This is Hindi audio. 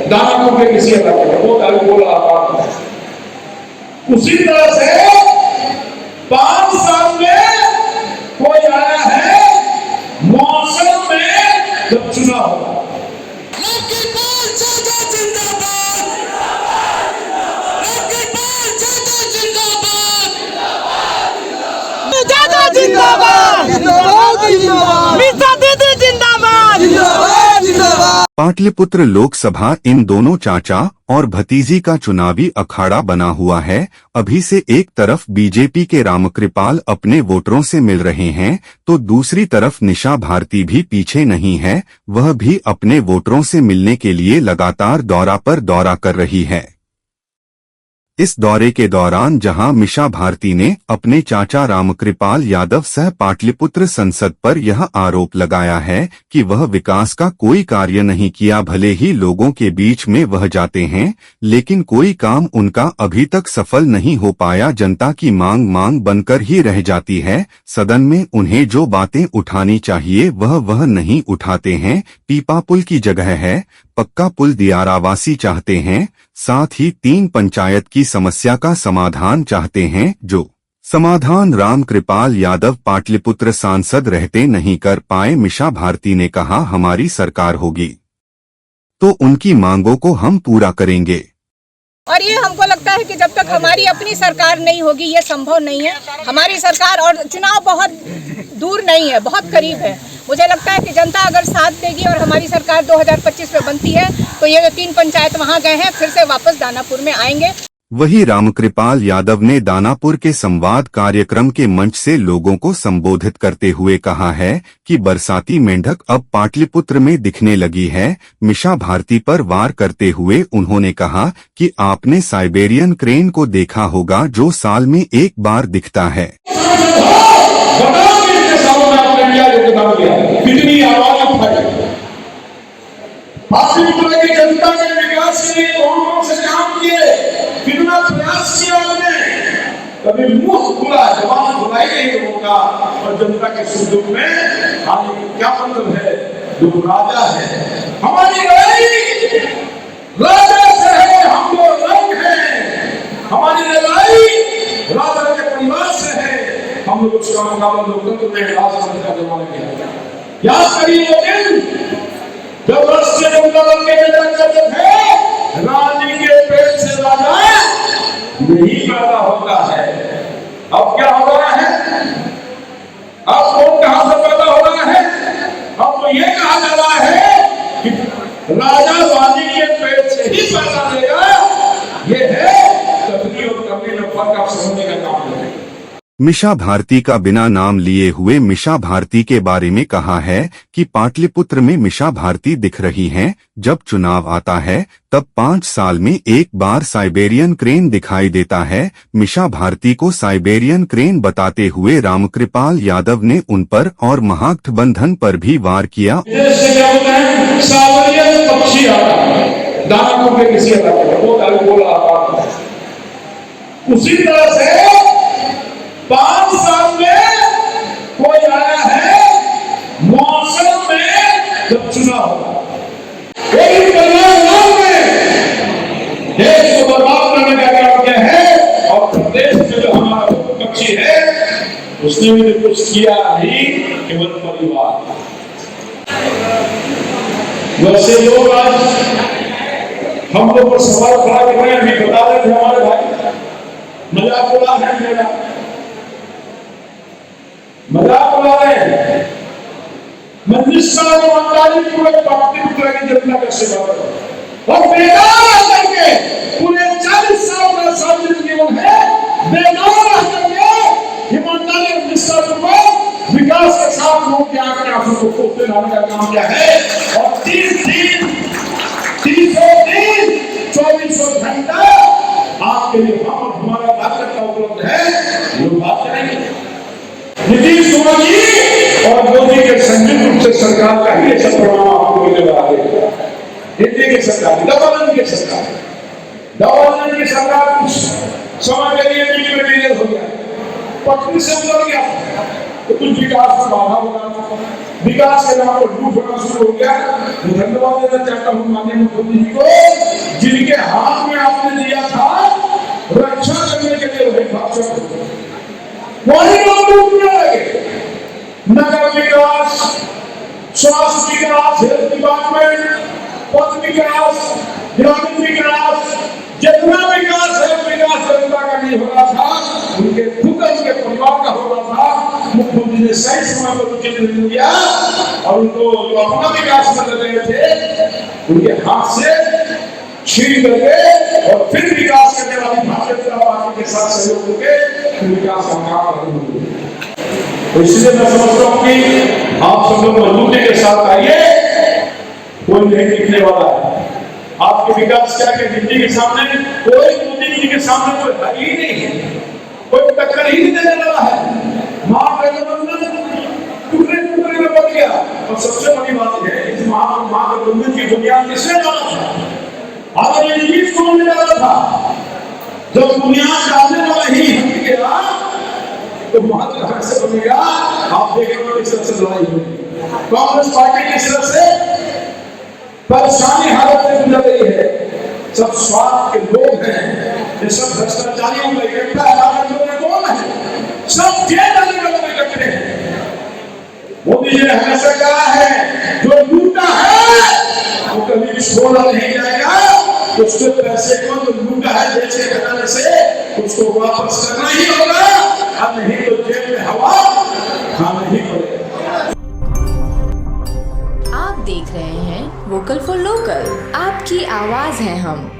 दानापुर के किसी इलाके में, वो बोला उसी तरह से 5 साल में कोई आया है मौसम में जब चुनाव होगा। पाटलिपुत्र लोकसभा इन दोनों चाचा और भतीजी का चुनावी अखाड़ा बना हुआ है। अभी से एक तरफ बीजेपी के रामकृपाल अपने वोटरों से मिल रहे हैं, तो दूसरी तरफ निशा भारती भी पीछे नहीं है। वह भी अपने वोटरों से मिलने के लिए लगातार दौरा पर दौरा कर रही है। इस दौरे के दौरान जहां मिशा भारती ने अपने चाचा रामकृपाल यादव सह पाटलिपुत्र संसद पर यह आरोप लगाया है कि वह विकास का कोई कार्य नहीं किया। भले ही लोगों के बीच में वह जाते हैं, लेकिन कोई काम उनका अभी तक सफल नहीं हो पाया। जनता की मांग बनकर ही रह जाती है। सदन में उन्हें जो बातें उठानी चाहिए वह नहीं उठाते हैं। पीपा पुल की जगह है पक्का पुल दियारावासी चाहते हैं। साथ ही 3 पंचायत की समस्या का समाधान चाहते हैं, जो समाधान रामकृपाल यादव पाटलिपुत्र सांसद रहते नहीं कर पाए। मिशा भारती ने कहा, हमारी सरकार होगी तो उनकी मांगों को हम पूरा करेंगे। और ये हमको लगता है कि जब तक हमारी अपनी सरकार नहीं होगी ये संभव नहीं है। हमारी सरकार और चुनाव बहुत दूर नहीं है, बहुत करीब है। मुझे लगता है कि जनता अगर साथ देगी और हमारी सरकार 2025 में बनती है तो ये जो 3 पंचायत वहां गए हैं फिर से वापस दानापुर में आएंगे। वही रामकृपाल यादव ने दानापुर के संवाद कार्यक्रम के मंच से लोगों को संबोधित करते हुए कहा है कि बरसाती मेंढक अब पाटलिपुत्र में दिखने लगी है। मिशा भारती पर वार करते हुए उन्होंने कहा कि आपने साइबेरियन क्रेन को देखा होगा जो साल में एक बार दिखता है। कितनी आवाज उठाई, पाटलिपुत्र की जनता के विकास के लिए कौन से काम किए, कितना प्रयास किया हमने। कभी मुंह खुला जवान बुलाई नहीं होगा। और जनता के सुख दुख में क्या मतलब है, जो राजा है हमारी लड़ाई राजा से है, हम लोग रंग हैं। हमारी लड़ाई राजा के परिवार से है। हम लोग उसका मुकाबला लोकतंत्र में राजतंत्र का जमाना किया। याद करिए वो दिन जब राष्ट्रीय जनता दल के नेता कहते थे रानी के पेट से राजा नहीं पैदा होता है। अब क्या हो रहा है, अब कौन कहां से पैदा हो रहा है? अब तो ये कहा जा रहा है कि राजा रानी के पेट से ही पैदा देगा। ये है तकनी और कमी में फर्क आप समझने का काम है। मिशा भारती का बिना नाम लिए हुए मिशा भारती के बारे में कहा है कि पाटलिपुत्र में मिशा भारती दिख रही हैं। जब चुनाव आता है तब 5 साल में एक बार साइबेरियन क्रेन दिखाई देता है। मिशा भारती को साइबेरियन क्रेन बताते हुए रामकृपाल यादव ने उन पर और महागठबंधन पर भी वार किया। उसी तरह से 5 साल में कोई आया है मौसम में जब चुनाव होगा। कोई परिवार में देश को बर्बाद करने का काम किया है। और प्रदेश में जो हमारा पक्षी है उसने भी कुछ किया नहीं, केवल परिवार। वैसे लोग आज हम लोग को सवाल खड़ा कर रहे हैं, अभी बता रहे थे हमारे भाई, मजाक उड़ा है मेरा, मजाक उड़ा रहे हैं। मैं निष्ठा ईमानदारी पूरे पाटलिपुत्र की जनता का सेवा करूं और बेकार करके पूरे 40 साल का सार्वजनिक जीवन है, बेकार करके ईमानदारी और निष्ठा पूर्वक विकास के साथ लोगों के आंख के आंसू को पोंछते लाने का काम किया है। और 30 दिन 24 घंटा आपके लिए हम हमारा कार्यकर्ता उपलब्ध है, लोग बात करेंगे। नीतीश कुमार जी और मोदी के संयुक्त रूप से सरकार का ही ऐसा परिणाम आपको मिलने वाला है। इंडिया की सरकार, डबल की सरकार, डबल की सरकार कुछ समय के लिए हो गया, पटरी से उतर गया। तो कुछ विकास में बाधा होगा, विकास के नाम पर लूट होना शुरू हो गया। धन्यवाद देना चाहता हूँ माननीय मुख्यमंत्री जी को, जिनके हाथ में आपने दिया था रक्षा करने के लिए वही भाषण वही लोग लूटने लगे। नगर विकास, स्वास्थ्य विकास, हेल्थ डिपार्टमेंट, पथ विकास, ग्रामीण विकास, जितना विकास है विकास जनता का नहीं हो रहा था, उनके खुद उनके परिवार का हो रहा था। मुख्यमंत्री ने सही समय पर उचित निर्णय लिया और उनको जो अपना विकास कर रहे थे उनके हाथ से छीन करके और फिर विकास करने वाली भारतीय जनता पार्टी के साथ सहयोग करके विकास का काम करेंगे। तो इसलिए मैं समझता हूँ कि आप सब लोग मजबूती के साथ आइए, कोई नहीं टिकने वाला है। आपके विकास क्या के दिल्ली के सामने कोई मोदी जी के सामने कोई हल ही नहीं है, कोई टक्कर ही नहीं देने वाला है। महागठबंधन टुकड़े टुकड़े में बच गया और सबसे बड़ी बात है इस महागठबंधन की बुनियाद किसने डाला था? आदरणीय नीतीश कुमार ने डाला था। जब बुनियाद डालने वाला ही हट गया तो महागठबंधन से बनेगा। आप देखेंगे किस तरह से लड़ाई होगी। कांग्रेस पार्टी किस तरह से परेशानी हालत में गुजर रही है। सब स्वार्थ के लोग हैं, ये सब भ्रष्टाचारियों का इकट्ठा है। कौन है? सब जेल डालने के लोग इकट्ठे हैं। मोदी जी ने हमेशा कहा है जो लूटा है वो कभी छोड़ा नहीं जाएगा। उसके पैसे को जो लूटा है देश के खजाने से उसको वापस करना ही होगा, और नहीं तो जेल में हवा खाना ही पड़ेगा। आप देख रहे हैं वोकल फॉर लोकल, आपकी आवाज है हम।